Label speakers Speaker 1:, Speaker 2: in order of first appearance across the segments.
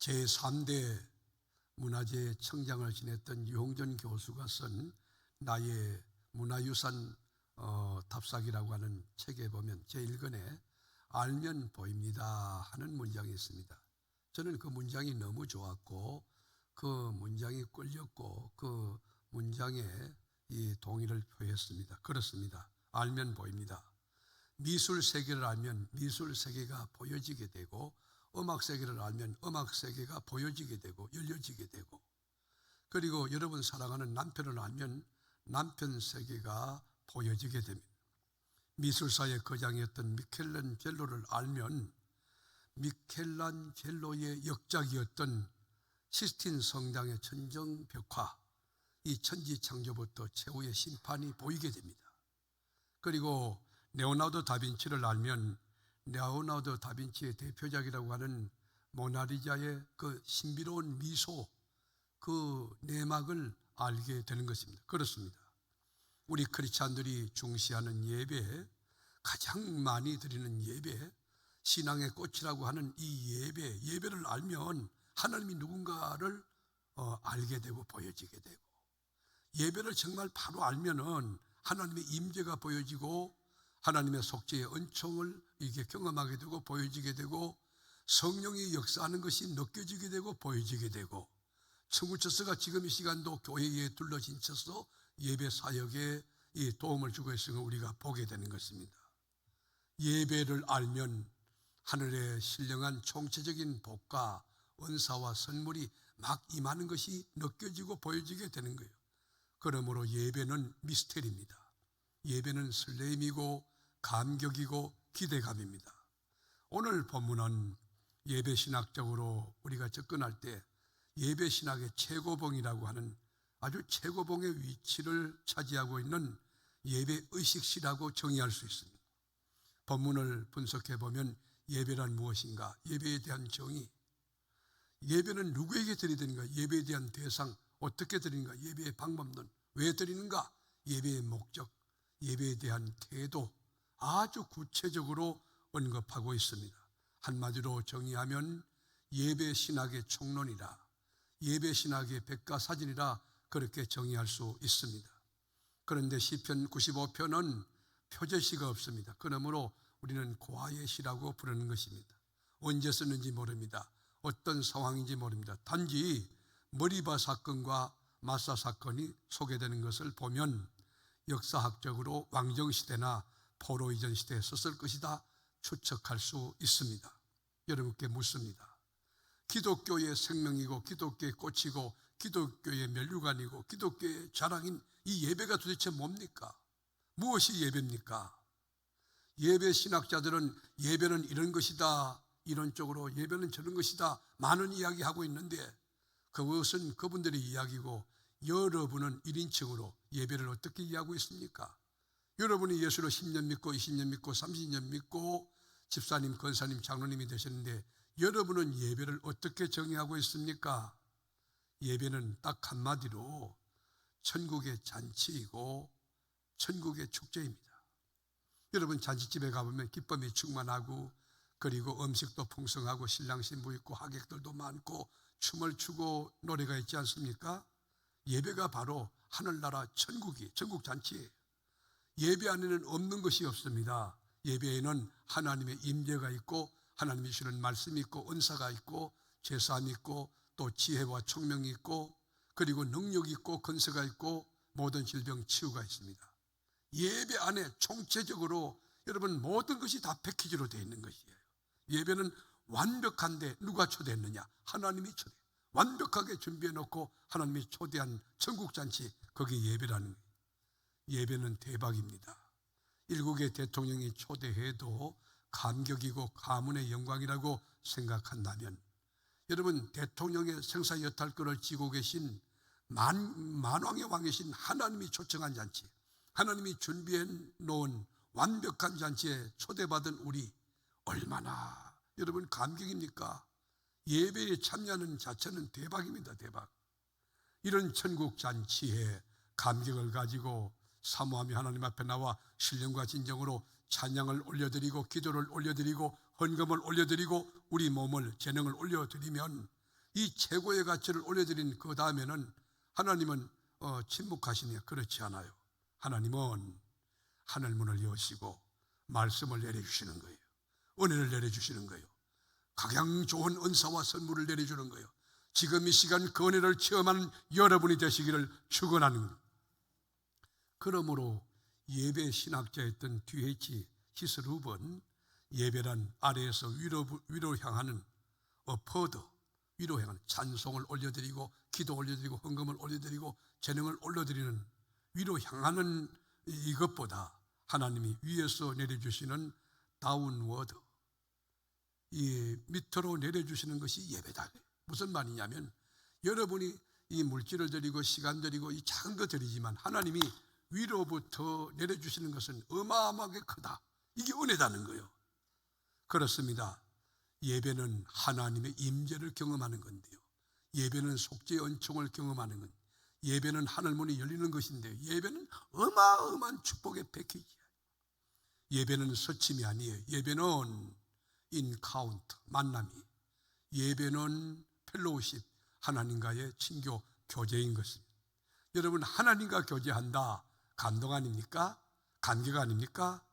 Speaker 1: 제3대 문화재 청장을 지냈던 유홍전 교수가 쓴 나의 문화유산 답사기라고 하는 책에 보면 제1권에 알면 보입니다 하는 문장이 있습니다. 저는 그 문장이 너무 좋았고 그 문장이 끌렸고 그 문장에 이 동의를 표했습니다. 그렇습니다. 알면 보입니다. 미술 세계를 알면 미술 세계가 보여지게 되고 음악 세계를 알면 음악 세계가 보여지게 되고 열려지게 되고, 그리고 여러분 사랑하는 남편을 알면 남편 세계가 보여지게 됩니다. 미술사의 거장이었던 미켈란젤로를 알면 미켈란젤로의 역작이었던 시스틴 성당의 천정벽화, 이 천지창조부터 최후의 심판이 보이게 됩니다. 그리고 레오나르도 다빈치를 알면 레오나르도 다빈치의 대표작이라고 하는 모나리자의 그 신비로운 미소, 그 내막을 알게 되는 것입니다. 그렇습니다. 우리 크리스찬들이 중시하는 예배, 가장 많이 드리는 예배, 신앙의 꽃이라고 하는 이 예배를 알면 하나님이 누군가를 알게 되고 보여지게 되고, 예배를 정말 바로 알면은 하나님의 임재가 보여지고 하나님의 속죄의 은총을 이게 경험하게 되고 보여지게 되고, 성령이 역사하는 것이 느껴지게 되고 보여지게 되고, 청구처서가 지금 이 시간도 교회에 둘러진 채서 예배 사역에 이 도움을 주고 있음을 우리가 보게 되는 것입니다. 예배를 알면 하늘에 신령한 총체적인 복과 은사와 선물이 막 임하는 것이 느껴지고 보여지게 되는 거예요. 그러므로 예배는 미스테리입니다. 예배는 설렘이고 감격이고 기대감입니다. 오늘 본문은 예배신학적으로 우리가 접근할 때 예배신학의 최고봉이라고 하는 아주 최고봉의 위치를 차지하고 있는 예배의식시라고 정의할 수 있습니다. 본문을 분석해 보면 예배란 무엇인가, 예배에 대한 정의, 예배는 누구에게 드리는가, 예배에 대한 대상, 어떻게 드리는가, 예배의 방법론, 왜 드리는가, 예배의 목적, 예배에 대한 태도, 아주 구체적으로 언급하고 있습니다. 한마디로 정의하면 예배신학의 총론이라, 예배신학의 백과사전이라 그렇게 정의할 수 있습니다. 그런데 시편 95편은 표제시가 없습니다. 그러므로 우리는 고아의 시라고 부르는 것입니다. 언제 썼는지 모릅니다. 어떤 상황인지 모릅니다. 단지 머리바 사건과 마사 사건이 소개되는 것을 보면 역사학적으로 왕정시대나 포로 이전 시대에 썼을 것이다 추측할 수 있습니다. 여러분께 묻습니다. 기독교의 생명이고 기독교의 꽃이고 기독교의 면류관이고 기독교의 자랑인 이 예배가 도대체 뭡니까? 무엇이 예배입니까? 예배 신학자들은 예배는 이런 것이다, 이론적으로 예배는 저런 것이다 많은 이야기하고 있는데, 그것은 그분들의 이야기고 여러분은 1인칭으로 예배를 어떻게 이해하고 있습니까? 여러분이 예수를 10년 믿고 20년 믿고 30년 믿고 집사님, 권사님, 장로님이 되셨는데 여러분은 예배를 어떻게 정의하고 있습니까? 예배는 딱 한마디로 천국의 잔치이고 천국의 축제입니다. 여러분 잔치집에 가보면 기쁨이 충만하고 그리고 음식도 풍성하고 신랑 신부 있고 하객들도 많고 춤을 추고 노래가 있지 않습니까? 예배가 바로 하늘나라 천국 잔치예요. 예배 안에는 없는 것이 없습니다. 예배에는 하나님의 임재가 있고 하나님이 주시는 말씀이 있고 은사가 있고 제사함이 있고 또 지혜와 총명이 있고 그리고 능력이 있고 건세가 있고 모든 질병 치유가 있습니다. 예배 안에 총체적으로 여러분 모든 것이 다 패키지로 되어 있는 것이에요. 예배는 완벽한데 누가 초대했느냐? 하나님이 초대. 완벽하게 준비해 놓고 하나님이 초대한 천국잔치, 거기에 예배라는 거예요. 예배는 대박입니다. 일국의 대통령이 초대해도 감격이고 가문의 영광이라고 생각한다면, 여러분 대통령의 생사 여탈권을 쥐고 계신 만왕의 왕이신 하나님이 초청한 잔치, 하나님이 준비해 놓은 완벽한 잔치에 초대받은 우리 얼마나 여러분 감격입니까? 예배에 참여하는 자체는 대박입니다. 대박. 이런 천국 잔치에 감격을 가지고 사모하며 하나님 앞에 나와 신령과 진정으로 찬양을 올려드리고 기도를 올려드리고 헌금을 올려드리고 우리 몸을 재능을 올려드리면 이 최고의 가치를 올려드린 그 다음에는 하나님은 침묵하시냐? 그렇지 않아요. 하나님은 하늘 문을 여시고 말씀을 내려주시는 거예요. 은혜를 내려주시는 거예요. 가장 좋은 은사와 선물을 내려주는 거예요. 지금 이 시간 그 은혜를 체험하는 여러분이 되시기를 축원하는 거예요. 그러므로 예배 신학자였던 D.H. 히스룹은 예배란 아래에서 위로 향하는 어퍼드, 위로 향하는 찬송을 올려드리고 기도 올려드리고 헌금을 올려드리고 재능을 올려드리는 위로 향하는 이것보다 하나님이 위에서 내려주시는 다운워드, 이 밑으로 내려주시는 것이 예배다. 무슨 말이냐면 여러분이 이 물질을 드리고 시간 드리고 이 작은 거 드리지만 하나님이 위로부터 내려주시는 것은 어마어마하게 크다. 이게 은혜다는 거예요. 그렇습니다. 예배는 하나님의 임재를 경험하는 건데요. 예배는 속죄의 은총을 경험하는 건, 예배는 하늘 문이 열리는 것인데요. 예배는 어마어마한 축복의 패키지예요. 예배는 서침이 아니에요. 예배는 인카운트, 만남이. 예배는 펠로우십, 하나님과의 친교, 교제인 것입니다. 여러분, 하나님과 교제한다, 감동 아닙니까? 감격 아닙니까?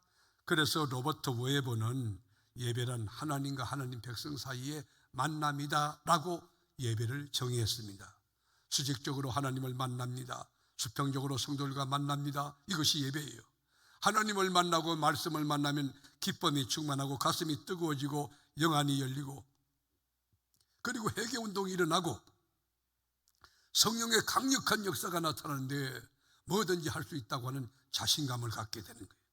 Speaker 1: 그래서 로버트 웨버는 예배란 하나님과 하나님 백성 사이의 만남이다 라고 예배를 정의했습니다. 수직적으로 하나님을 만납니다. 수평적으로 성도들과 만납니다. 이것이 예배예요. 하나님을 만나고 말씀을 만나면 기쁨이 충만하고 가슴이 뜨거워지고 영안이 열리고, 그리고 회개운동이 일어나고 성령의 강력한 역사가 나타나는데 뭐든지 할 수 있다고 하는 자신감을 갖게 되는 거예요.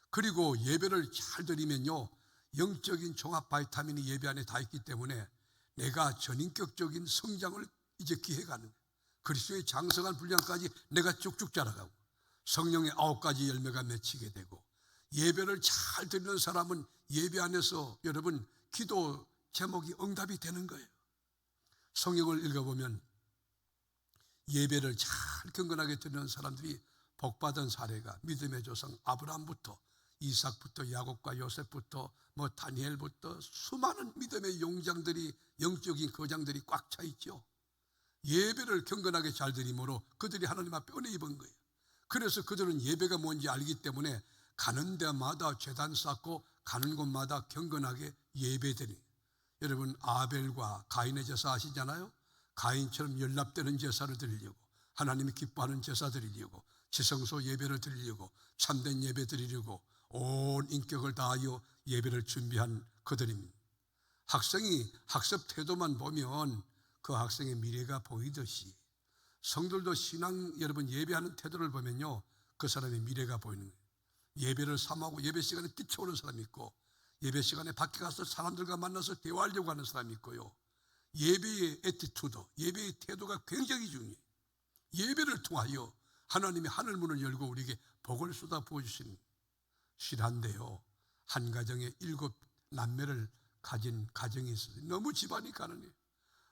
Speaker 1: 그리고 예배를 잘 드리면요, 영적인 종합 바이타민이 예배 안에 다 있기 때문에 내가 전인격적인 성장을 이제 기해가는 거예요. 그리스도의 장성한 분량까지 내가 쭉쭉 자라가고 성령의 9가지 열매가 맺히게 되고, 예배를 잘 드리는 사람은 예배 안에서 여러분 기도 제목이 응답이 되는 거예요. 성경을 읽어보면 예배를 잘 경건하게 드리는 사람들이 복받은 사례가 믿음의 조상 아브라함부터 이삭부터 야곱과 요셉부터 다니엘부터 수많은 믿음의 용장들이, 영적인 거장들이 꽉 차 있죠. 예배를 경건하게 잘 드림으로 그들이 하나님 앞에 은혜 입은 거예요. 그래서 그들은 예배가 뭔지 알기 때문에 가는 데마다 제단 쌓고 가는 곳마다 경건하게 예배드리. 여러분, 아벨과 가인의 제사 아시잖아요. 가인처럼 연락되는 제사를 드리려고, 하나님이 기뻐하는 제사 드리려고, 지성소 예배를 드리려고, 참된 예배 드리려고 온 인격을 다하여 예배를 준비한 그들입니다. 학생이 학습 태도만 보면 그 학생의 미래가 보이듯이 성들도 신앙, 여러분 예배하는 태도를 보면요, 그 사람의 미래가 보이는 거예요. 예배를 삼하고 예배 시간에 뛰쳐오는 사람이 있고, 예배 시간에 밖에 가서 사람들과 만나서 대화하려고 하는 사람이 있고요. 예배의 애티튜드, 예배의 태도가 굉장히 중요해요. 예배를 통하여 하나님이 하늘 문을 열고 우리에게 복을 쏟아 부어주시는 실한데요, 한 가정에 7 남매를 가진 가정이 있어요. 너무 집안이 가난해요.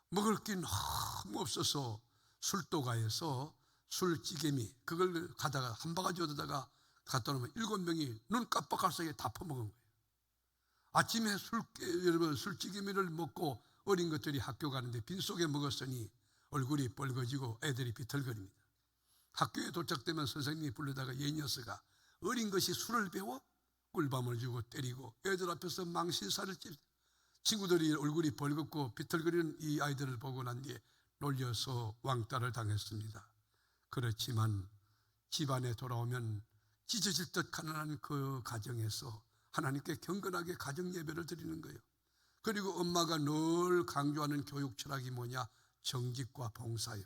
Speaker 1: 먹을 게 너무 없어서 술도가에서 술찌개미 그걸 가다가 한 바가지 얻어다가 갖다 놓으면 7명이 눈 깜빡할 사이에 다 퍼먹은 거예요. 아침에 여러분 술찌개미를 먹고 어린 것들이 학교 가는데 빈속에 먹었으니 얼굴이 뻘거지고 애들이 비틀거립니다. 학교에 도착되면 선생님이 불러다가 이 녀석아, 어린 것이 술을 배워? 꿀밤을 주고 때리고 애들 앞에서 망신살을 찝. 친구들이 얼굴이 벌겋고 비틀거리는 이 아이들을 보고 난 뒤에 놀려서 왕따를 당했습니다. 그렇지만 집안에 돌아오면 찢어질 듯 가난한 그 가정에서 하나님께 경건하게 가정 예배를 드리는 거예요. 그리고 엄마가 늘 강조하는 교육 철학이 뭐냐? 정직과 봉사요.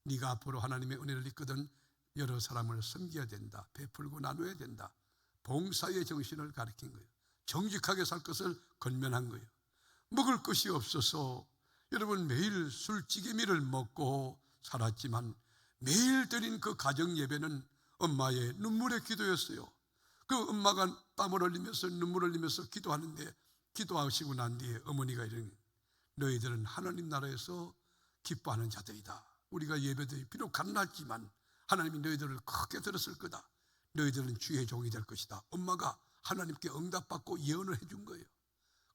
Speaker 1: 네가 앞으로 하나님의 은혜를 입거든 여러 사람을 섬겨야 된다. 베풀고 나눠야 된다. 봉사의 정신을 가르친 거예요. 정직하게 살 것을 권면한 거예요. 먹을 것이 없어서 여러분 매일 술찌개미를 먹고 살았지만 매일 드린 그 가정 예배는 엄마의 눈물의 기도였어요. 그 엄마가 땀을 흘리면서 눈물을 흘리면서 기도하는데, 기도하시고 난 뒤에 어머니가 이러는, 너희들은 하나님 나라에서 기뻐하는 자들이다. 우리가 예배드리 비록 가난하지만 하나님이 너희들을 크게 들었을 거다. 너희들은 주의 종이 될 것이다. 엄마가 하나님께 응답받고 예언을 해준 거예요.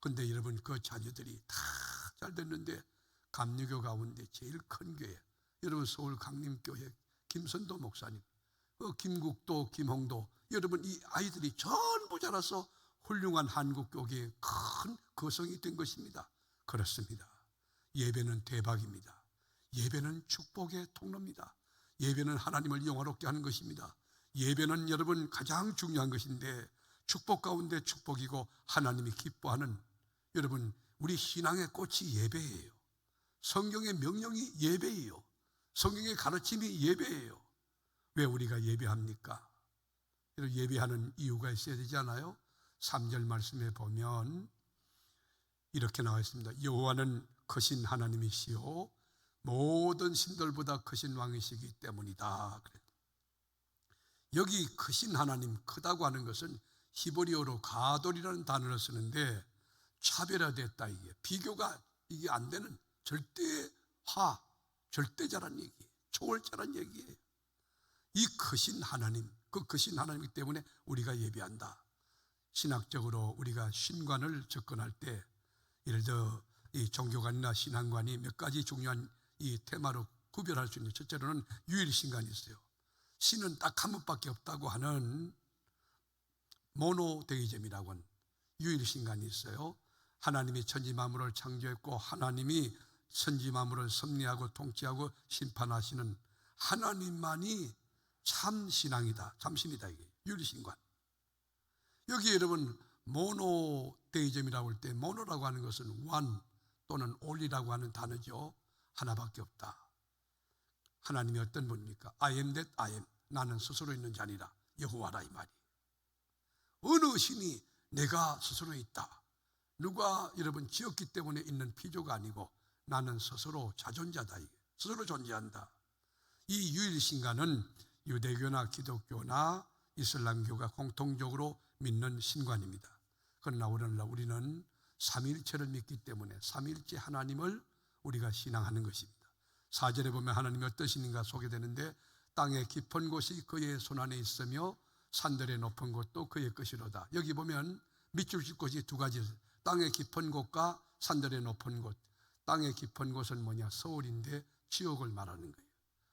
Speaker 1: 근데 여러분 그 자녀들이 다 잘 됐는데 감리교 가운데 제일 큰 교회, 여러분 서울 강림교회 김선도 목사님, 김국도, 김홍도, 여러분 이 아이들이 전부 자라서 훌륭한 한국교계의 큰 거성이 된 것입니다. 그렇습니다. 예배는 대박입니다. 예배는 축복의 통로입니다. 예배는 하나님을 영화롭게 하는 것입니다. 예배는 여러분 가장 중요한 것인데, 축복 가운데 축복이고 하나님이 기뻐하는, 여러분 우리 신앙의 꽃이 예배예요. 성경의 명령이 예배예요. 성경의 가르침이 예배예요. 왜 우리가 예배합니까? 예배하는 이유가 있어야 되지 않아요? 3절 말씀에 보면 이렇게 나와 있습니다. 여호와는 크신 하나님이시요 모든 신들보다 크신 왕이시기 때문이다. 여기 크신 하나님, 크다고 하는 것은 히브리어로 가돌이라는 단어를 쓰는데 차별화됐다, 이게 비교가 이게 안 되는 절대화, 절대자란 얘기, 초월자란 얘기예요. 이 크신 하나님, 그 크신 하나님이기 때문에 우리가 예배한다. 신학적으로 우리가 신관을 접근할 때, 예를 들어 이 종교관이나 신앙관이 몇 가지 중요한 이 테마로 구별할 수 있는, 첫째로는 유일신관이 있어요. 신은 딱 한 분밖에 없다고 하는 모노데이즘이라고 하는 유일신관이 있어요. 하나님이 천지 만물을 창조했고 하나님이 천지 만물을 섭리하고 통치하고 심판하시는 하나님만이 참 신앙이다, 참 신이다, 이게 유일신관. 여기 여러분 모노데이즘이라고 할 때, 모노라고 하는 것은 one 또는 only라고 하는 단어죠. 하나밖에 없다. 하나님이 어떤 분입니까? I am that I am. 나는 스스로 있는 자니라, 여호와라, 이 말이에요. 어느 신이 내가 스스로 있다, 누가 여러분 지었기 때문에 있는 피조가 아니고 나는 스스로 자존자다, 스스로 존재한다. 이 유일신관은 유대교나 기독교나 이슬람교가 공통적으로 믿는 신관입니다. 그러나 오늘날 우리는 삼위일체를 믿기 때문에 삼위일체 하나님을 우리가 신앙하는 것입니다. 4절에 보면 하나님이 어떤 신인가 소개되는데, 땅의 깊은 곳이 그의 손안에 있으며 산들의 높은 곳도 그의 것이로다. 여기 보면 밑줄 칠 곳이 두 가지, 땅의 깊은 곳과 산들의 높은 곳. 땅의 깊은 곳은 뭐냐? 서울인데 지옥을 말하는 거예요.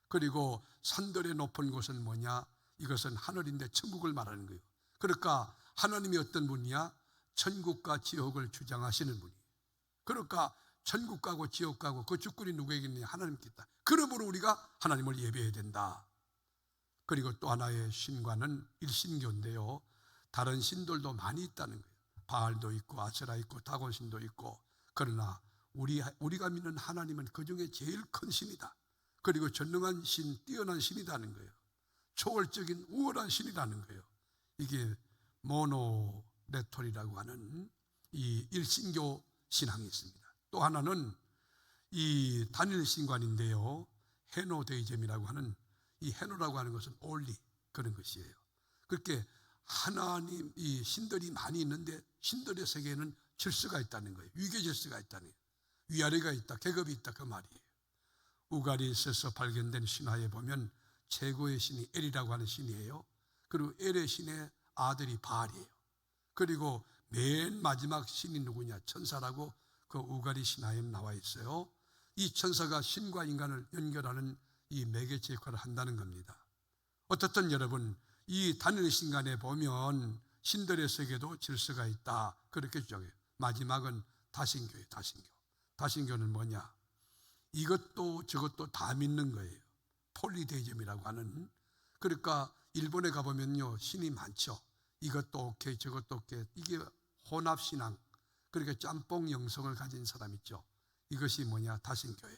Speaker 1: 그리고 산들의 높은 곳은 뭐냐? 이것은 하늘인데 천국을 말하는 거예요. 그러니까 하나님이 어떤 분이야? 천국과 지옥을 주장하시는 분이에요. 그러니까 천국 가고 지옥 가고 그 주권이 누구에게 있느냐? 하나님께 있다. 그러므로 우리가 하나님을 예배해야 된다. 그리고 또 하나의 신과는 일신교인데요, 다른 신들도 많이 있다는 거예요. 바알도 있고 아세라 있고 다곤 신도 있고. 그러나 우리가 믿는 하나님은 그 중에 제일 큰 신이다. 그리고 전능한 신, 뛰어난 신이라는 거예요. 초월적인 우월한 신이라는 거예요. 이게 모노레톨이라고 하는 이 일신교 신앙이 있습니다. 또 하나는 이 단일 신관인데요, 헤노데이즘이라고 하는, 이 헤노라고 하는 것은 only, 그런 것이에요. 그렇게 하나님, 이 신들이 많이 있는데 신들의 세계에는 질서가 있다는 거예요. 위계 질서가 있다는 거예요. 위아래가 있다, 계급이 있다, 그 말이에요. 우가리스에서 발견된 신화에 보면 최고의 신이 엘이라고 하는 신이에요. 그리고 엘의 신의 아들이 바알이에요. 그리고 맨 마지막 신이 누구냐? 천사라고 그 우가리 신화에 나와 있어요. 이 천사가 신과 인간을 연결하는 이 매개체 역할을 한다는 겁니다. 어떻든 여러분, 이 단일 신간에 보면 신들의 세계도 질서가 있다, 그렇게 주장해요. 마지막은 다신교예요. 다신교는 뭐냐? 이것도 저것도 다 믿는 거예요. 폴리데이즘이라고 하는. 그러니까 일본에 가보면요, 신이 많죠. 이것도 오케이 저것도 오케이, 이게 혼합신앙, 그러니까 짬뽕 영성을 가진 사람 있죠. 이것이 뭐냐? 다신교예요.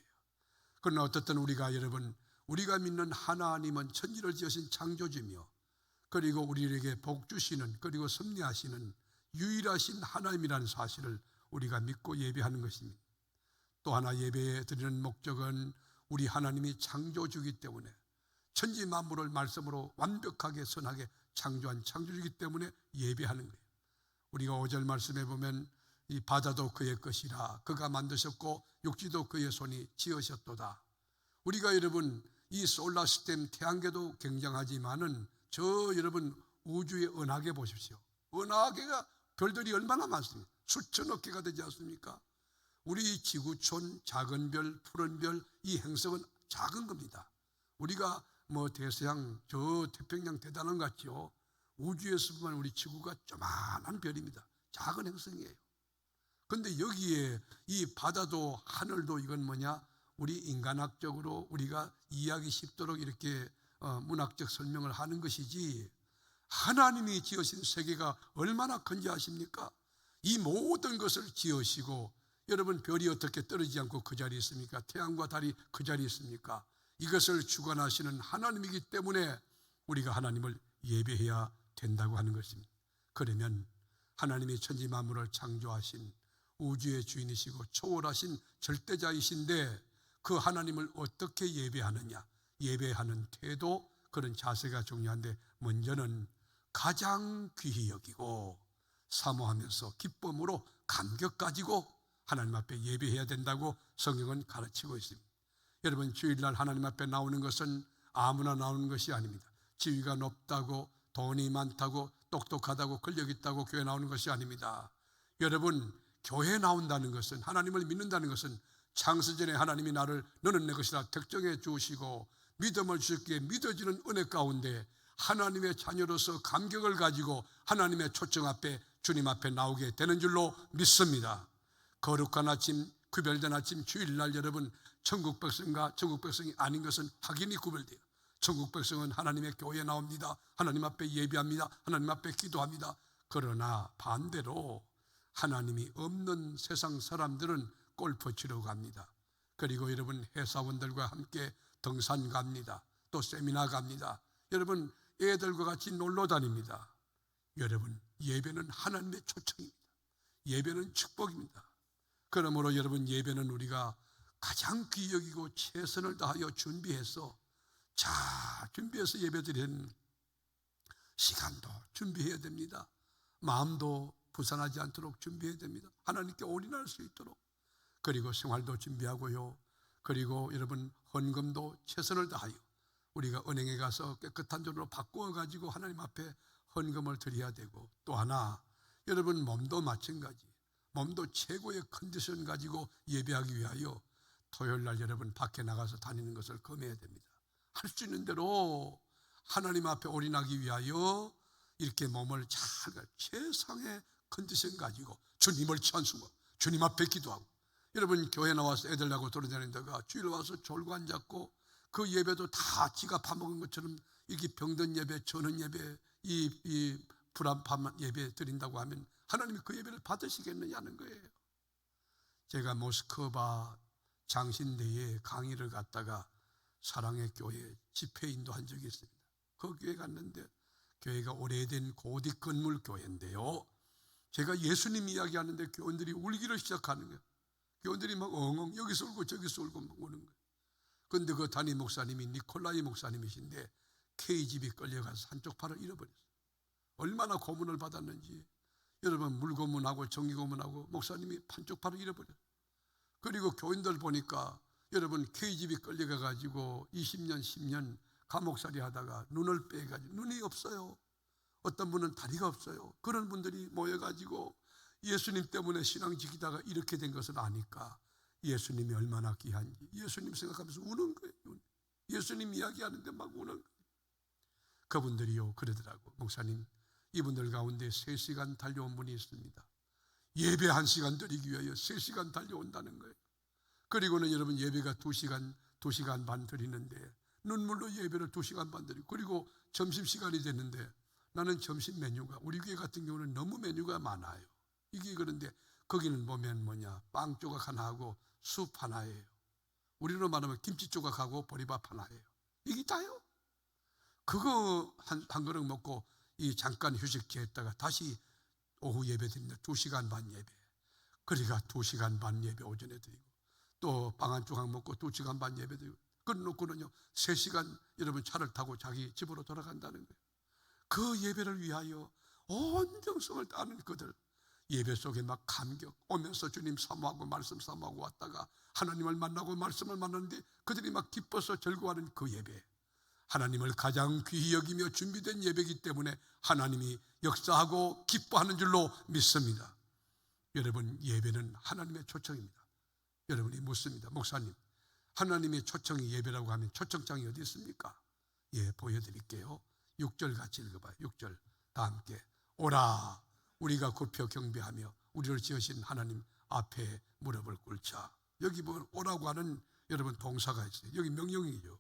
Speaker 1: 그러나 어떻든 우리가 여러분, 우리가 믿는 하나님은 천지를 지으신 창조주며, 그리고 우리에게 복 주시는, 그리고 섭리하시는 유일하신 하나님이라는 사실을 우리가 믿고 예배하는 것입니다. 또 하나 예배 드리는 목적은 우리 하나님이 창조주이기 때문에, 천지 만물을 말씀으로 완벽하게 선하게 창조한 창조주이기 때문에 예배하는 거예요. 우리가 5절 말씀에 보면 이 바다도 그의 것이라, 그가 만드셨고 육지도 그의 손이 지으셨도다. 우리가 여러분 이 솔라 시스템 태양계도 굉장하지만은 저 여러분 우주의 은하계 보십시오. 은하계가 별들이 얼마나 많습니까? 수천억 개가 되지 않습니까? 우리 지구촌, 작은 별, 푸른 별, 이 행성은 작은 겁니다. 우리가 뭐 대서양, 저 태평양 대단한 것 같죠. 우주에서 보면 우리 지구가 조만한 별입니다. 작은 행성이에요. 그런데 여기에 이 바다도 하늘도 이건 뭐냐? 우리 인간학적으로 우리가 이해하기 쉽도록 이렇게 문학적 설명을 하는 것이지, 하나님이 지으신 세계가 얼마나 큰지 아십니까? 이 모든 것을 지으시고, 여러분, 별이 어떻게 떨어지지 않고 그 자리에 있습니까? 태양과 달이 그 자리에 있습니까? 이것을 주관하시는 하나님이기 때문에 우리가 하나님을 예배해야 된다고 하는 것입니다. 그러면 하나님이 천지 만물을 창조하신 우주의 주인이시고 초월하신 절대자이신데, 그 하나님을 어떻게 예배하느냐? 예배하는 태도, 그런 자세가 중요한데, 먼저는 가장 귀히 여기고 사모하면서 기쁨으로 감격 가지고 하나님 앞에 예배해야 된다고 성경은 가르치고 있습니다. 여러분, 주일날 하나님 앞에 나오는 것은 아무나 나오는 것이 아닙니다. 지위가 높다고, 돈이 많다고, 똑똑하다고, 권력 있다고 교회 나오는 것이 아닙니다. 여러분, 교회 나온다는 것은, 하나님을 믿는다는 것은 창세전에 하나님이 나를 너는 내 것이라 특정해 주시고 믿음을 주셨기에 믿어지는 은혜 가운데 하나님의 자녀로서 감격을 가지고 하나님의 초청 앞에, 주님 앞에 나오게 되는 줄로 믿습니다. 거룩한 아침, 구별된 아침, 주일날 여러분, 천국 백성과 천국 백성이 아닌 것은 확연히 구별돼요. 천국 백성은 하나님의 교회에 나옵니다. 하나님 앞에 예배합니다. 하나님 앞에 기도합니다. 그러나 반대로 하나님이 없는 세상 사람들은 골프 치러 갑니다. 그리고 여러분, 회사원들과 함께 등산 갑니다. 또 세미나 갑니다. 여러분, 애들과 같이 놀러 다닙니다. 여러분, 예배는 하나님의 초청입니다. 예배는 축복입니다. 그러므로 여러분, 예배는 우리가 가장 귀히 여기고 최선을 다하여 준비해서 잘 준비해서 예배드리는 시간도 준비해야 됩니다. 마음도 부산하지 않도록 준비해야 됩니다. 하나님께 올인할 수 있도록. 그리고 생활도 준비하고요. 그리고 여러분, 헌금도 최선을 다하여 우리가 은행에 가서 깨끗한 돈으로 바꾸어 가지고 하나님 앞에 헌금을 드려야 되고, 또 하나, 여러분, 몸도 마찬가지. 몸도 최고의 컨디션 가지고 예배하기 위하여 토요일 날 여러분 밖에 나가서 다니는 것을 금해야 됩니다. 할 수 있는 대로 하나님 앞에 올인하기 위하여 이렇게 몸을 잘 최상의 컨디션 가지고 주님을 찬송하고 주님 앞에 기도하고, 여러분, 교회 나와서 애들하고 돌아다니다가 주일 와서 졸고 앉았고 그 예배도 다 지가 밥 먹은 것처럼 이렇게 병든 예배, 저는 예배, 이 불안판 예배 드린다고 하면 하나님이 그 예배를 받으시겠느냐는 거예요. 제가 모스크바 장신대에 강의를 갔다가 사랑의 교회 집회 인도한 적이 있습니다. 그 교회 갔는데 교회가 오래된 고딕 건물 교회인데요, 제가 예수님 이야기하는데 교원들이 울기를 시작하는 거예요. 교원들이 막 엉엉 여기서 울고 저기서 울고 막 우는 거예요. 그런데 그 담임 목사님이 니콜라이 목사님이신데 KGB 끌려가서 한쪽 팔을 잃어버렸어요. 얼마나 고문을 받았는지. 여러분, 물고문하고 정기고문하고 목사님이 한쪽 팔을 잃어버렸어요. 그리고 교인들 보니까 여러분, KGB 끌려가가지고 20년 10년 감옥살이 하다가 눈을 빼가지고 눈이 없어요. 어떤 분은 다리가 없어요. 그런 분들이 모여가지고 예수님 때문에 신앙 지키다가 이렇게 된 것을 아니까 예수님이 얼마나 귀한지 예수님 생각하면서 우는 거예요. 예수님 이야기하는데 막 우는 거예요. 그분들이요 그러더라고, 목사님, 이분들 가운데 3시간 달려온 분이 있습니다. 예배 1시간 드리기 위하여 3시간 달려온다는 거예요. 그리고는 여러분, 예배가 2시간 반 드리는데 눈물로 예배를 2시간 반 드리고, 그리고 점심시간이 됐는데 나는 점심 메뉴가, 우리 교회 같은 경우는 너무 메뉴가 많아요. 이게 그런데 거기는 보면 뭐냐, 빵 조각 하나 하고 숲 하나예요. 우리로 말하면 김치 조각하고 보리밥 하나예요. 이게 다요. 그거 한 그릇 먹고 이 잠깐 휴식지 했다가 다시 오후 예배 드립니다. 2시간 반 예배. 그러니까 2시간 반 예배 오전에 드리고 또 빵 한 조각 먹고 2시간 반 예배 드리고, 끝놓고는요 3시간 여러분 차를 타고 자기 집으로 돌아간다는 거예요. 그 예배를 위하여 온 정성을 다하는 그들, 예배 속에 막 감격, 오면서 주님 사모하고 말씀 사모하고 왔다가 하나님을 만나고 말씀을 만나는데 그들이 막 기뻐서 즐거워하는 그 예배, 하나님을 가장 귀히 여기며 준비된 예배이기 때문에 하나님이 역사하고 기뻐하는 줄로 믿습니다. 여러분, 예배는 하나님의 초청입니다. 여러분이 묻습니다. 목사님, 하나님의 초청이 예배라고 하면 초청장이 어디 있습니까? 예, 보여드릴게요. 6절 같이 읽어봐요. 6절 다 함께. 오라, 우리가 굽혀 경배하며 우리를 지으신 하나님 앞에 무릎을 꿇자. 여기 보면 오라고 하는 여러분 동사가 있어요. 여기 명령이죠.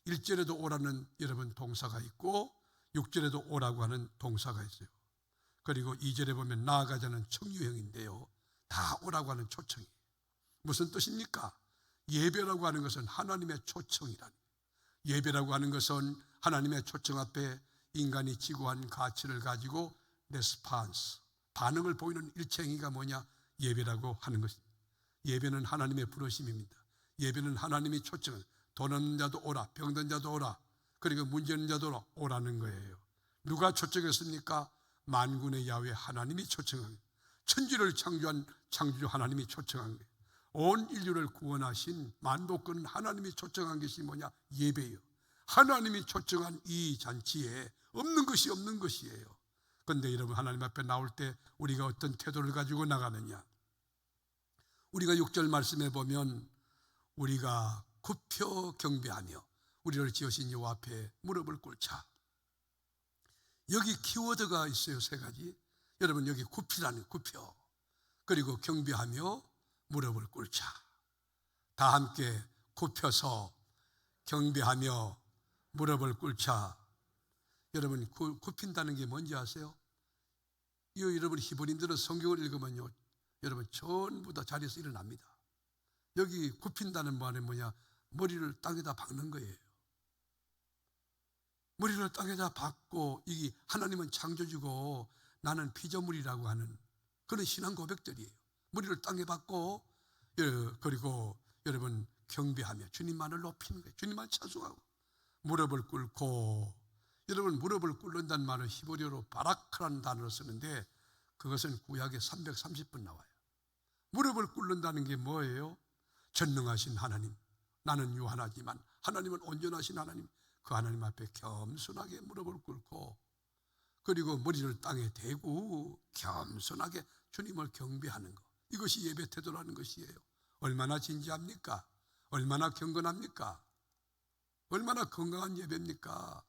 Speaker 1: 1절에도 오라는 여러분 동사가 있고 6절에도 오라고 하는 동사가 있어요. 그리고 2절에 보면 나아가자는 청유형인데요, 다 오라고 하는 초청이에요. 무슨 뜻입니까? 예배라고 하는 것은 하나님의 초청이라는 거예요. 예배라고 하는 것은 하나님의 초청 앞에 인간이 지고한 가치를 가지고 레스판스, 반응을 보이는 일체행위가 뭐냐? 예배라고 하는 것입니다. 예배는 하나님의 부르심입니다. 예배는 하나님이 초청을, 돈 없는 자도 오라, 병든 자도 오라, 그리고 문제 있는 자도 오라는 거예요. 누가 초청했습니까? 만군의 야훼 하나님이 초청한 거예요. 천지를 창조한 창조주 하나님이 초청한 거예요. 온 인류를 구원하신 만독권은 하나님이 초청한 것이 뭐냐? 예배예요. 하나님이 초청한 이 잔치에 없는 것이 없는 것이에요. 그런데 여러분, 하나님 앞에 나올 때 우리가 어떤 태도를 가지고 나가느냐? 우리가 6절 말씀에 보면 우리가 굽혀 경배하며 우리를 지으신 여호와 앞에 무릎을 꿇자. 여기 키워드가 있어요. 3가지. 여러분, 여기 굽히라는 굽혀, 그리고 경배하며 무릎을 꿇자. 다 함께 굽혀서 경배하며 무릎을 꿇자. 여러분, 굽힌다는 게 뭔지 아세요? 여러분 히브리인들은 성경을 읽으면요, 여러분 전부 다 자리에서 일어납니다. 여기 굽힌다는 말은 뭐냐? 머리를 땅에다 박는 거예요. 머리를 땅에다 박고, 이게 하나님은 창조주고 나는 피조물이라고 하는 그런 신앙 고백들이에요. 머리를 땅에 박고, 그리고 여러분 경배하며 주님만을 높이는 거예요. 주님만 찬송하고 무릎을 꿇고. 여러분, 무릎을 꿇는다는 말은 히브리어로 바라크라는 단어를 쓰는데 그것은 구약에 330번 나와요. 무릎을 꿇는다는 게 뭐예요? 전능하신 하나님, 나는 유한하지만 하나님은 온전하신 하나님, 그 하나님 앞에 겸손하게 무릎을 꿇고, 그리고 머리를 땅에 대고 겸손하게 주님을 경배하는 것, 이것이 예배 태도라는 것이에요. 얼마나 진지합니까? 얼마나 경건합니까? 얼마나 건강한 예배입니까?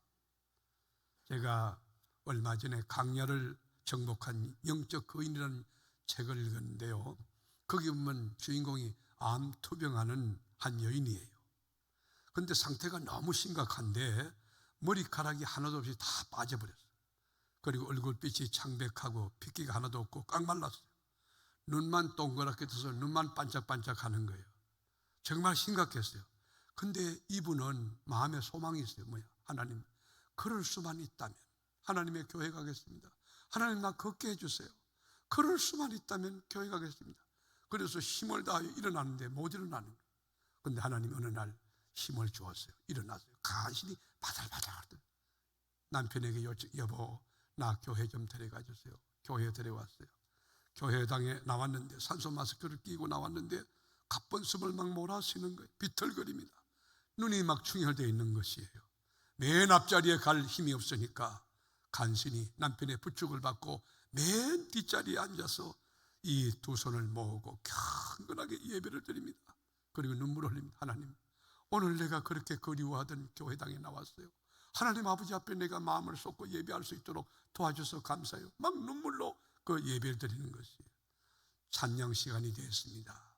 Speaker 1: 제가 얼마 전에 강야를 정복한 영적 거인이라는 책을 읽었는데요, 거기 보면 주인공이 암 투병하는 한 여인이에요. 그런데 상태가 너무 심각한데 머리카락이 하나도 없이 다 빠져버렸어요. 그리고 얼굴빛이 창백하고 핏기가 하나도 없고 꽉 말랐어요. 눈만 동그랗게 떠서 눈만 반짝반짝하는 거예요. 정말 심각했어요. 근데 이분은 마음에 소망이 있어요. 뭐야? 하나님, 그럴 수만 있다면 하나님의 교회 가겠습니다. 하나님, 나 걷게 해주세요. 그럴 수만 있다면 교회 가겠습니다. 그래서 힘을 다하여 일어나는데 못 일어나는 거예요. 그런데 하나님이 어느 날 힘을 주었어요. 일어났어요. 간신히 바들바들. 남편에게 여보, 나 교회 좀 데려가 주세요. 교회에 데려왔어요. 교회당에 나왔는데 산소 마스크를 끼고 나왔는데 가쁜 숨을 막 몰아쉬는 거예요. 비틀거립니다. 눈이 막 충혈되어 있는 것이에요. 맨 앞자리에 갈 힘이 없으니까 간신히 남편의 부축을 받고 맨 뒷자리에 앉아서 이 두 손을 모으고 경건하게 예배를 드립니다. 그리고 눈물을 흘립니다. 하나님, 오늘 내가 그렇게 그리워하던 교회당에 나왔어요. 하나님 아버지 앞에 내가 마음을 쏟고 예배할 수 있도록 도와줘서 감사해요. 막 눈물로 그 예배를 드리는 것이에요. 찬양 시간이 되었습니다.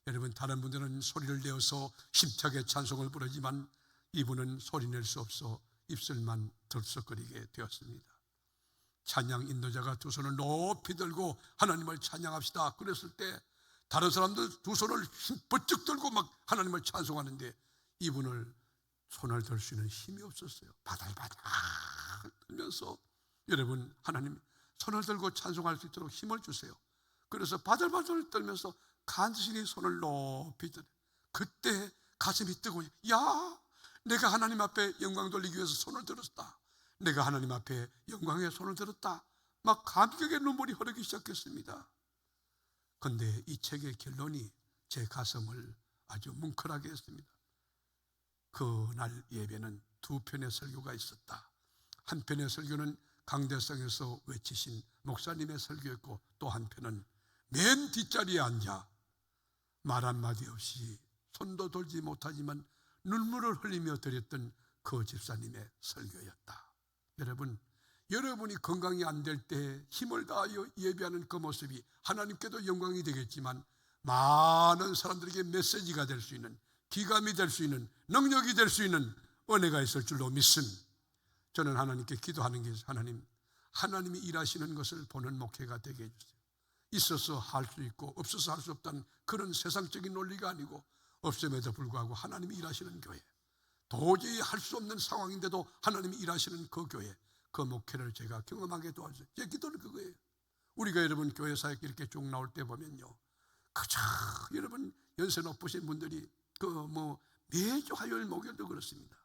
Speaker 1: 여러분, 다른 분들은 소리를 내어서 힘차게 찬송을 부르지만 이분은 소리 낼 수 없어 입술만 들썩거리게 되었습니다. 찬양 인도자가 두 손을 높이 들고 하나님을 찬양합시다 그랬을 때 다른 사람들 두 손을 번쩍 들고 막 하나님을 찬송하는데 이분을 손을 들 수 있는 힘이 없었어요. 바들바들 떨면서, 여러분, 하나님 손을 들고 찬송할 수 있도록 힘을 주세요. 그래서 바들바들 떨면서 간신히 손을 높이 들어요. 그때 가슴이 뜨고, 야, 내가 하나님 앞에 영광 돌리기 위해서 손을 들었다. 내가 하나님 앞에 영광의 손을 들었다. 막 감격의 눈물이 흐르기 시작했습니다. 그런데 이 책의 결론이 제 가슴을 아주 뭉클하게 했습니다. 그날 예배는 두 편의 설교가 있었다. 한 편의 설교는 강대성에서 외치신 목사님의 설교였고, 또 한 편은 맨 뒷자리에 앉아 말 한마디 없이 손도 돌지 못하지만 눈물을 흘리며 드렸던 그 집사님의 설교였다. 여러분, 여러분이 건강이 안 될 때 힘을 다하여 예배하는 그 모습이 하나님께도 영광이 되겠지만 많은 사람들에게 메시지가 될 수 있는, 기감이 될 수 있는, 능력이 될 수 있는 은혜가 있을 줄로 믿습니다. 저는 하나님께 기도하는 게 하나님이 일하시는 것을 보는 목회가 되게 해주세요. 있어서 할 수 있고 없어서 할 수 없다는 그런 세상적인 논리가 아니고, 없음에도 불구하고 하나님이 일하시는 교회, 도저히 할 수 없는 상황인데도 하나님이 일하시는 그 교회, 그 목회를 제가 경험하게 도와주세요. 제 기도는 그거예요. 우리가 여러분 교회 사역 이렇게 쭉 나올 때 보면요, 그저 여러분 연세 높으신 분들이 매주 화요일 목요일도 그렇습니다.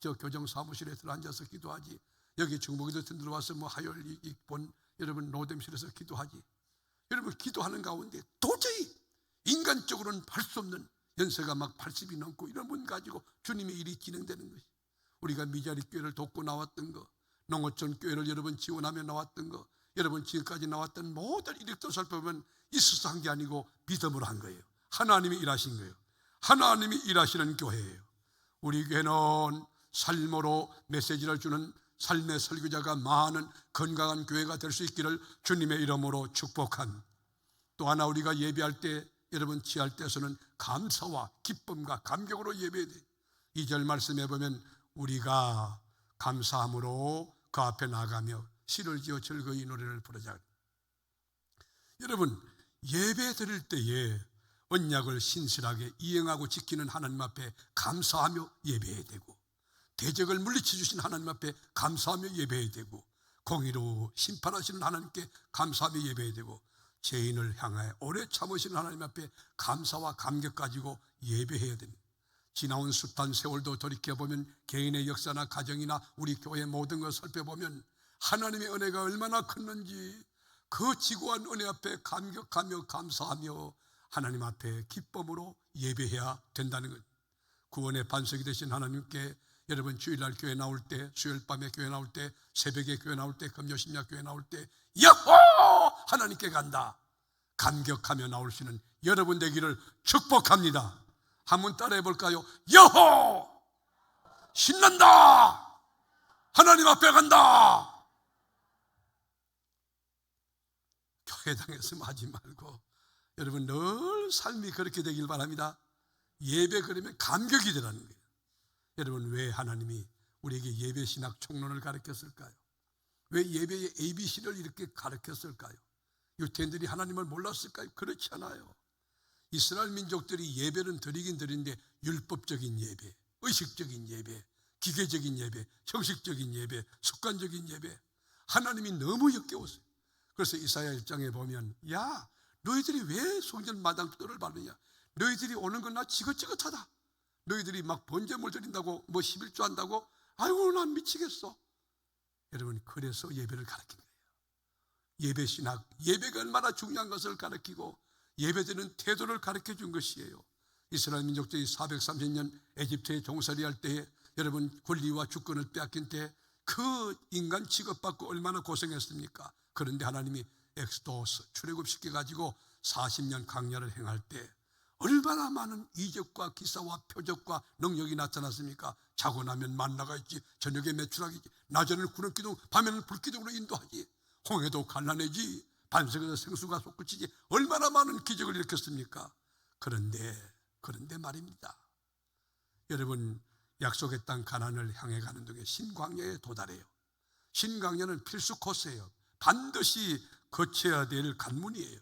Speaker 1: 저 교정 사무실에 들어앉아서 기도하지, 여기 중복에도 들어와서 화요일 여러분 노담실에서 기도하지. 여러분 기도하는 가운데 도저히 인간적으로는 할 수 없는, 연세가 막 80이 넘고 이런 분 가지고 주님의 일이 진행되는 것이, 우리가 미자리 교회를 돕고 나왔던 거, 농어촌 교회를 여러분 지원하며 나왔던 거, 여러분 지금까지 나왔던 모든 이력도 살펴보면 있어서 한 게 아니고 믿음으로 한 거예요. 하나님이 일하신 거예요. 하나님이 일하시는 교회예요. 우리 교회는 삶으로 메시지를 주는 삶의 설교자가 많은 건강한 교회가 될 수 있기를 주님의 이름으로 축복한, 또 하나 우리가 예배할 때, 여러분 지할 때에서는 감사와 기쁨과 감격으로 예배해야 돼요. 2절 말씀해 보면 우리가 감사함으로 그 앞에 나가며 시를 지어 즐거이 노래를 부르자. 여러분 예배 드릴 때에 언약을 신실하게 이행하고 지키는 하나님 앞에 감사하며 예배해야 되고, 대적을 물리쳐 주신 하나님 앞에 감사하며 예배해야 되고, 공의로 심판하시는 하나님께 감사하며 예배해야 되고, 죄인을 향하여 오래 참으시는 하나님 앞에 감사와 감격 가지고 예배해야 됩니다. 지나온 숱한 세월도 돌이켜보면 개인의 역사나 가정이나 우리 교회 모든 것을 살펴보면 하나님의 은혜가 얼마나 컸는지, 그 지구한 은혜 앞에 감격하며 감사하며 하나님 앞에 기쁨으로 예배해야 된다는 것. 구원의 반석이 되신 하나님께 여러분 주일날 교회 나올 때, 수요일 밤에 교회 나올 때, 새벽에 교회 나올 때, 금요심야 교회 나올 때 여호! 하나님께 간다 감격하며 나올 수 있는 여러분 되기를 축복합니다. 한번 따라해 볼까요? 여호! 신난다! 하나님 앞에 간다! 교회당에서 하지 말고 여러분 늘 삶이 그렇게 되길 바랍니다. 예배 그러면 감격이 되라는 거예요. 여러분 왜 하나님이 우리에게 예배 신학 총론을 가르쳤을까요? 왜 예배의 ABC를 이렇게 가르쳤을까요? 유대인들이 하나님을 몰랐을까요? 그렇지 않아요. 이스라엘 민족들이 예배는 드리긴 드리는데 율법적인 예배, 의식적인 예배, 기계적인 예배, 형식적인 예배, 습관적인 예배, 하나님이 너무 역겨웠어요. 그래서 이사야 1장에 보면 야 너희들이 왜 성전 마당 뜰을 밟느냐, 너희들이 오는 건 나 지긋지긋하다, 너희들이 막 번제물 드린다고 11조 한다고 아이고 난 미치겠어. 여러분 그래서 예배를 가르친 거예요. 예배 신학, 예배가 얼마나 중요한 것을 가르치고 예배드리는 태도를 가르쳐 준 것이에요. 이스라엘 민족들이 430년 에집트에 종살이할 때에 여러분 권리와 주권을 빼앗긴 때 그 인간 취급받고 얼마나 고생했습니까? 그런데 하나님이 엑스도스 출애굽시켜가지고 40년 강야를 행할 때 얼마나 많은 이적과 기사와 표적과 능력이 나타났습니까? 자고 나면 만나가 있지, 저녁에 메추라기 있지, 낮에는 구름기둥, 밤에는 불기둥으로 인도하지, 홍해도 갈라내지, 반석에서 생수가 솟구치지, 얼마나 많은 기적을 일으켰습니까? 그런데 말입니다. 여러분 약속의 땅 가나안을 향해 가는 중에 신광야에 도달해요. 신광야는 필수 코스예요. 반드시 거쳐야 될 관문이에요.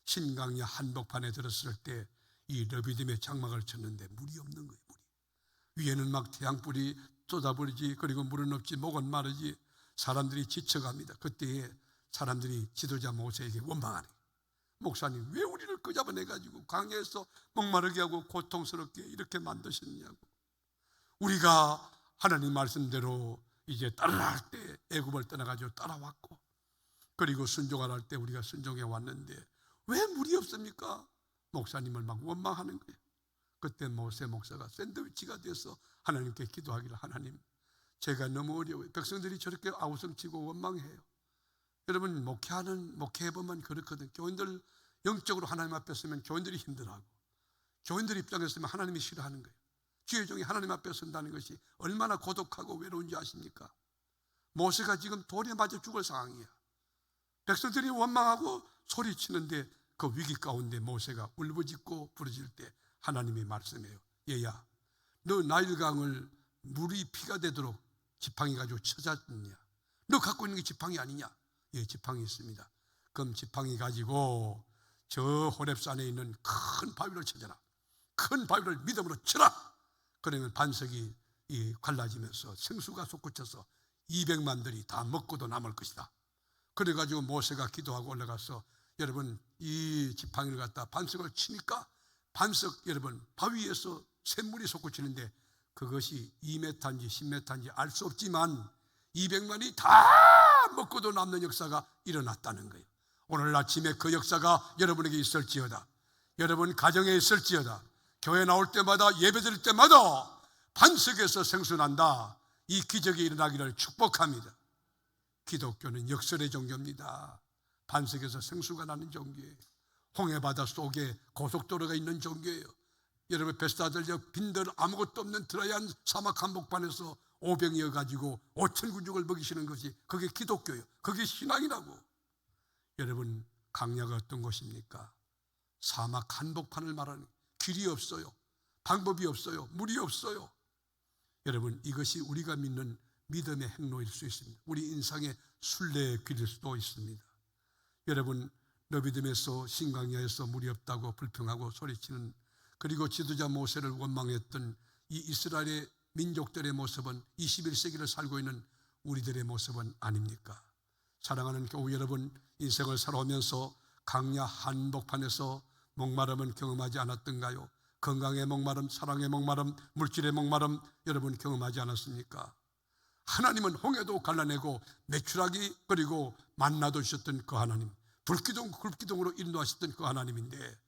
Speaker 1: 신광야 한복판에 들었을 때 이 러비딤의 장막을 쳤는데 물이 없는 거예요. 물이 위에는 막 태양불이 쏟아버리지, 그리고 물은 없지, 목은 마르지, 사람들이 지쳐갑니다. 그때에 사람들이 지도자 모세에게 원망하네. 목사님 왜 우리를 끄잡아내가지고 광야에서 목마르게 하고 고통스럽게 이렇게 만드셨냐고. 우리가 하나님 말씀대로 이제 따라할 때 애굽을 떠나가지고 따라왔고, 그리고 순종하라 할 때 우리가 순종해 왔는데 왜 물이 없습니까? 목사님을 막 원망하는 거예요. 그때 모세 목사가 샌드위치가 돼서 하나님께 기도하기를, 하나님 제가 너무 어려워요. 백성들이 저렇게 아우성치고 원망해요. 여러분 목회해보면 그렇거든. 교인들 영적으로 하나님 앞에 서면 교인들이 힘들어하고 교인들 입장에서는 하나님이 싫어하는 거예요. 주의 종이 하나님 앞에 선다는 것이 얼마나 고독하고 외로운지 아십니까? 모세가 지금 돌에 맞아 죽을 상황이야. 백성들이 원망하고 소리치는데 그 위기 가운데 모세가 울부짖고 부르짖을 때 하나님이 말씀해요. 얘야, 너 나일강을 물이 피가 되도록 지팡이 가지고 쳐잡느냐? 너 갖고 있는 게 지팡이 아니냐? 예, 지팡이 있습니다. 그럼 지팡이 가지고 저 호렙산에 있는 큰 바위를 쳐져라. 큰 바위를 믿음으로 쳐라. 그러면 반석이 갈라지면서 생수가 솟구쳐서 200만들이 다 먹고도 남을 것이다. 그래가지고 모세가 기도하고 올라가서 여러분 이 지팡이를 갖다 반석을 치니까 반석 여러분 바위에서 샘물이 솟구치는데 그것이 2m인지 10m인지 알 수 없지만 200만이 다 먹고도 남는 역사가 일어났다는 거예요. 오늘 아침에 그 역사가 여러분에게 있을지어다. 여러분 가정에 있을지어다. 교회 나올 때마다 예배 드릴 때마다 반석에서 생수난다. 이 기적이 일어나기를 축복합니다. 기독교는 역설의 종교입니다. 반석에서 생수가 나는 종교예요. 홍해바다 속에 고속도로가 있는 종교예요. 여러분 베스다들 빈들 아무것도 없는 드라이한 사막 한복판에서 오병이어 가지고 5천 군족을 먹이시는 것이 그게 기독교예요. 그게 신앙이라고. 여러분 강야가 어떤 곳입니까? 사막 한복판을 말하는 길이 없어요. 방법이 없어요. 물이 없어요. 여러분 이것이 우리가 믿는 믿음의 행로일 수 있습니다. 우리 인생의 순례의 길일 수도 있습니다. 여러분 너비딤에서 신광야에서 물이 없다고 불평하고 소리치는 그리고 지도자 모세를 원망했던 이 이스라엘의 민족들의 모습은 21세기를 살고 있는 우리들의 모습은 아닙니까? 사랑하는 교우 여러분, 인생을 살아오면서 강야 한복판에서 목마름은 경험하지 않았던가요? 건강의 목마름, 사랑의 목마름, 물질의 목마름 여러분 경험하지 않았습니까? 하나님은 홍해도 갈라내고 메추라기 그리고 만나도 주셨던 그 하나님, 불기둥으로 인도하셨던 그 하나님인데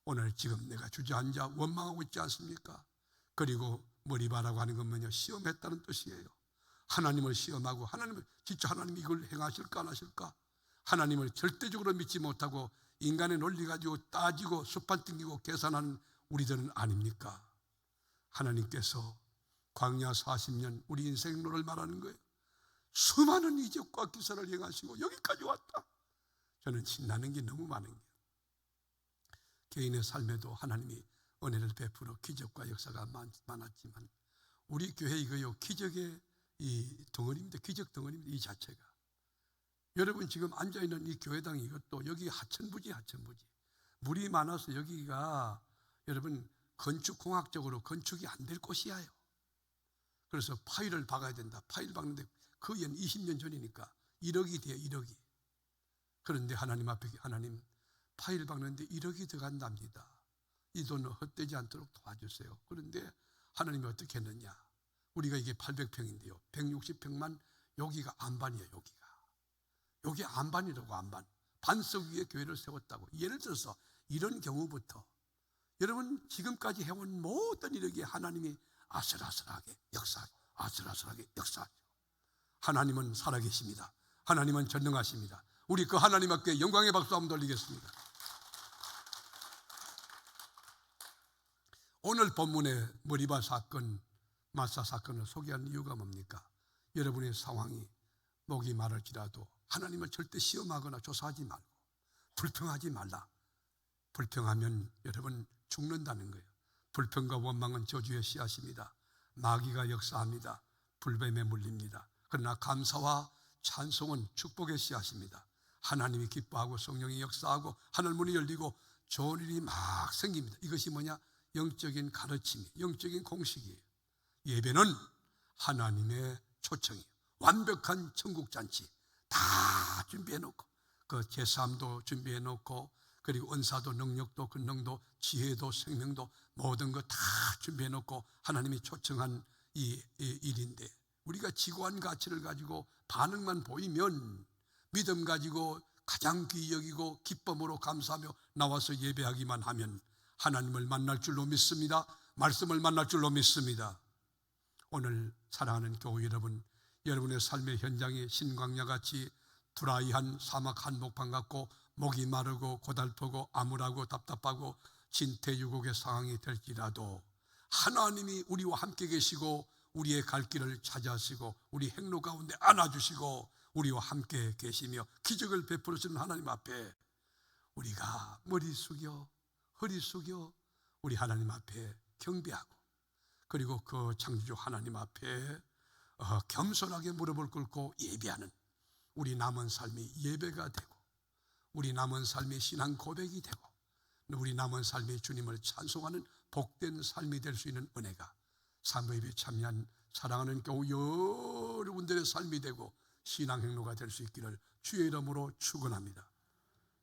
Speaker 1: 오늘 지금 내가 주저앉아 원망하고 있지 않습니까? 그리고 머리바라고 하는 건 뭐냐? 시험했다는 뜻이에요. 하나님을 시험하고 진짜 하나님이 이걸 행하실까 안 하실까? 하나님을 절대적으로 믿지 못하고 인간의 논리 가지고 따지고 수판 땡기고 계산하는 우리들은 아닙니까? 하나님께서 광야 40년 우리 인생로를 말하는 거예요. 수많은 이적과 기사를 행하시고 여기까지 왔다. 저는 신나는 게 너무 많은 거예요. 개인의 삶에도 하나님이 은혜를 베풀어 기적과 역사가 많았지만 우리 교회 이거요 기적의 이 덩어리입니다. 기적 덩어리입니다. 이 자체가. 여러분 지금 앉아있는 이 교회당 이것도 여기 하천부지. 물이 많아서 여기가 여러분 건축공학적으로 건축이 안 될 곳이에요. 그래서 파일을 박아야 된다. 파일 박는데 그 연 20년 전이니까 1억이 돼요. 1억이. 그런데 하나님 앞에 하나님 파일 박는데 1억이 들어간답니다. 이 돈을 헛되지 않도록 도와주세요. 그런데 하나님이 어떻게 했느냐? 우리가 이게 800평인데요 160평만 여기가 안반이에요. 여기 안반이라고. 안반. 반석 위에 교회를 세웠다고. 예를 들어서 이런 경우부터 여러분 지금까지 해온 모든 이력이 하나님이 아슬아슬하게 역사하고 아슬아슬하게 역사하죠. 하나님은 살아계십니다. 하나님은 전능하십니다. 우리 그 하나님 앞에 영광의 박수 한번 돌리겠습니다. 오늘 본문의 머리바 사건, 마사 사건을 소개한 이유가 뭡니까? 여러분의 상황이 목이 마를지라도 하나님을 절대 시험하거나 조사하지 말고 불평하지 말라. 불평하면 여러분 죽는다는 거예요. 불평과 원망은 저주의 씨앗입니다. 마귀가 역사합니다. 불뱀에 물립니다. 그러나 감사와 찬송은 축복의 씨앗입니다. 하나님이 기뻐하고 성령이 역사하고 하늘문이 열리고 좋은 일이 막 생깁니다. 이것이 뭐냐? 영적인 가르침이, 영적인 공식이에요. 예배는 하나님의 초청이에요. 완벽한 천국잔치 다 준비해놓고 그 제사함도 준비해놓고 그리고 은사도 능력도 근능도 지혜도 생명도 모든 것 다 준비해놓고 하나님이 초청한 이 일인데 우리가 지고한 가치를 가지고 반응만 보이면 믿음 가지고 가장 귀히 여기고 기쁨으로 감사하며 나와서 예배하기만 하면 하나님을 만날 줄로 믿습니다. 말씀을 만날 줄로 믿습니다. 오늘 사랑하는 교우 여러분, 여러분의 삶의 현장이 신광야같이 드라이한 사막 한복판 같고 목이 마르고 고달프고 암울하고 답답하고 진퇴유곡의 상황이 될지라도 하나님이 우리와 함께 계시고 우리의 갈 길을 찾아주시고 우리 행로 가운데 안아주시고 우리와 함께 계시며 기적을 베풀어주는 하나님 앞에 우리가 머리 숙여 허리 숙여 우리 하나님 앞에 경배하고, 그리고 그 창조주 하나님 앞에 겸손하게 무릎을 꿇고 예배하는 우리 남은 삶이 예배가 되고, 우리 남은 삶이 신앙 고백이 되고, 우리 남은 삶이 주님을 찬송하는 복된 삶이 될 수 있는 은혜가 사모예배에 참여한 사랑하는 교우 여러분들의 삶이 되고 신앙 행로가 될 수 있기를 주의 이름으로 축원합니다.